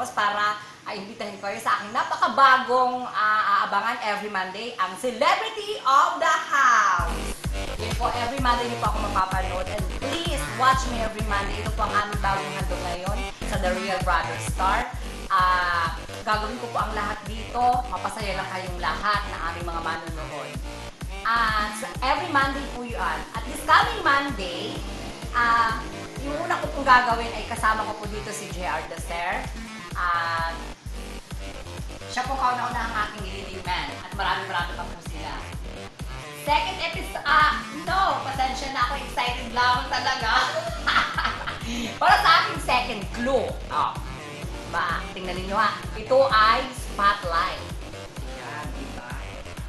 Manos para imbitahin ko kayo sa aking napakabagong aabangan every Monday, ang Celebrity of the House. Yun po, every Monday niyo po ako mapapanood. And please, watch me every Monday. Ito po ang aming bagong handog ngayon sa The Real Brother Star. Gagawin ko po ang lahat dito. Mapasaya lang kayong lahat na aming mga manunood. So every Monday po yun. At this coming Monday, yung una ko pong gagawin ay kasama ko po dito si JR Dacer. Siya po kauna-una ang aking leading man. At marami-marami pa po sila. Second episode, pasensya na ako, excited lang talaga. Para sa aking second clue. Tingnan ninyo ha. Ito ay Spotlight. Yan, diba?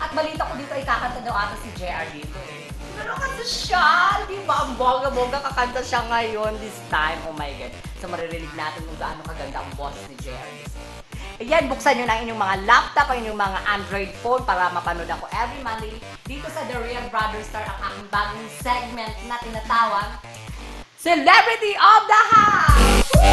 At balita ko dito ay kakanta daw ata si JR dito eh. Pero kasi siya, di ba? Ang bongga-bongga kakanta siya ngayon this time. Oh my God. So maririnig natin kung gaano kaganda ang boss ni JR. Ayan, buksan nyo na inyong mga laptop, ang inyong mga Android phone para mapanood ako every Monday dito sa The Real Brother Star, ang aking bagong segment na tinatawag Celebrity of the House!